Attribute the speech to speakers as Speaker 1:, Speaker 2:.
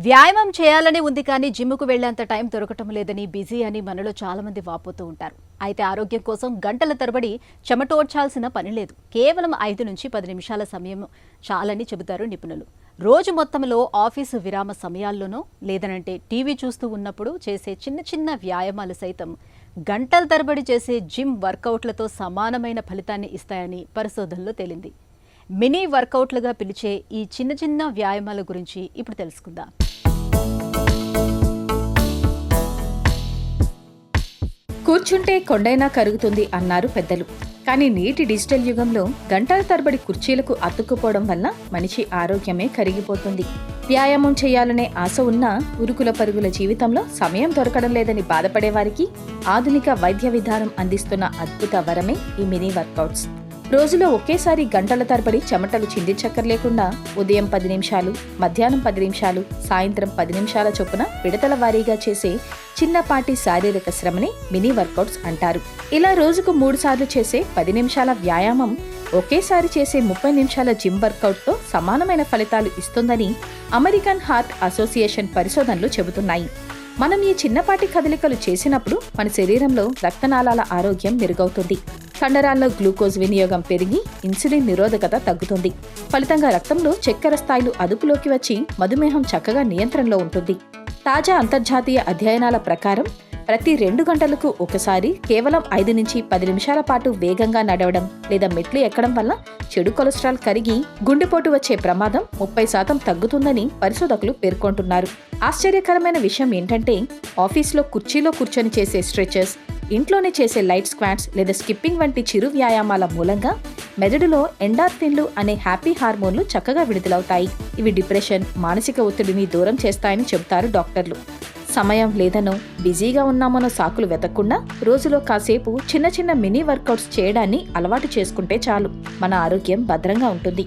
Speaker 1: వ్యాయామం చేయాలని ఉంది కానీ జిమ్ముకు వెళ్లేంత టైం దొరకటం లేదని బిజీ అని మనలో చాలా మంది వాపోతూ ఉంటారు. అయితే ఆరోగ్యం కోసం గంటల తరబడి చెమటోడ్చాల్సిన పని లేదు. కేవలం 5 నుంచి 10 నిమిషాల సమయం చాలని చెబుతారు నిపుణులు. రోజు మొత్తంలో ఆఫీసు విరామ సమయాల్లోనో లేదనంటే టీవీ చూస్తూ ఉన్నప్పుడు చేసే చిన్న చిన్న వ్యాయామాలు సైతం గంటల తరబడి చేసే జిమ్ వర్కౌట్లతో సమానమైన ఫలితాన్ని ఇస్తాయని పరిశోధనలో తేలింది. మినీ వర్కౌట్లుగా పిలిచే ఈ చిన్న చిన్న వ్యాయామాల గురించి ఇప్పుడు తెలుసుకుందాం.
Speaker 2: కూర్చుంటే కొండైనా కరుగుతుంది అన్నారు పెద్దలు. కానీ నేటి డిజిటల్ యుగంలో గంటల తరబడి కుర్చీలకు అతుక్కుపోవడం వల్ల మనిషి ఆరోగ్యమే కరిగిపోతుంది. వ్యాయామం చేయాలనే ఆశ ఉన్నా ఉరుకుల పరుగుల జీవితంలో సమయం దొరకడం లేదని బాధపడేవారికి ఆధునిక వైద్య విధానం అందిస్తున్న అద్భుత వరమే ఈ మినీ వర్కౌట్స్. రోజులో ఒకేసారి గంటల తరబడి చెమటలు చిందించక్కర్లేకుండా ఉదయం 10 నిమిషాలు, మధ్యాహ్నం 10 నిమిషాలు, సాయంత్రం 10 నిమిషాల చొప్పున విడతల వారీగా చేసే చిన్నపాటి శారీరక శ్రమని మినీ వర్కౌట్స్ అంటారు. ఇలా రోజుకు 3 సార్లు చేసే 10 నిమిషాల వ్యాయామం ఒకేసారి చేసే 30 నిమిషాల జిమ్ వర్కౌట్తో సమానమైన ఫలితాలు ఇస్తుందని అమెరికన్ హార్ట్ అసోసియేషన్ పరిశోధనలు చెబుతున్నాయి. మనం ఈ చిన్నపాటి కదలికలు చేసినప్పుడు మన శరీరంలో రక్తనాళాల ఆరోగ్యం మెరుగవుతుంది. కండరాల్లో గ్లూకోజ్ వినియోగం పెరిగి ఇన్సులిన్ నిరోధకత తగ్గుతుంది. ఫలితంగా రక్తంలో చక్కెర స్థాయిలు అదుపులోకి వచ్చి మధుమేహం చక్కగా నియంత్రణలో ఉంటుంది. తాజా అంతర్జాతీయ అధ్యయనాల ప్రకారం ప్రతి 2 గంటలకు ఒకసారి కేవలం 5 నుంచి 10 నిమిషాల పాటు వేగంగా నడవడం లేదా మెట్లు ఎక్కడం వల్ల చెడు కొలెస్ట్రాల్ కరిగి గుండెపోటు వచ్చే ప్రమాదం 30% తగ్గుతుందని పరిశోధకులు పేర్కొంటున్నారు. ఆశ్చర్యకరమైన విషయం ఏంటంటే ఆఫీస్లో కుర్చీలో కూర్చొని చేసే స్ట్రెచెస్, ఇంట్లోనే చేసే లైట్ స్క్వాట్స్ లేదా స్కిప్పింగ్ వంటి చిరు వ్యాయామాల మూలంగా మెదడులో ఎండార్ఫిన్లు అనే హ్యాపీ హార్మోన్లు చక్కగా విడుదలవుతాయి. ఇవి డిప్రెషన్, మానసిక ఒత్తిడిని దూరం చేస్తాయని చెబుతారు డాక్టర్లు. సమయం లేదనో బిజీగా ఉన్నామనో సాకులు వెతకకుండా రోజులో కాసేపు చిన్న చిన్న మినీ వర్కౌట్స్ చేయడాన్ని అలవాటు చేసుకుంటే చాలు మన ఆరోగ్యం భద్రంగా ఉంటుంది.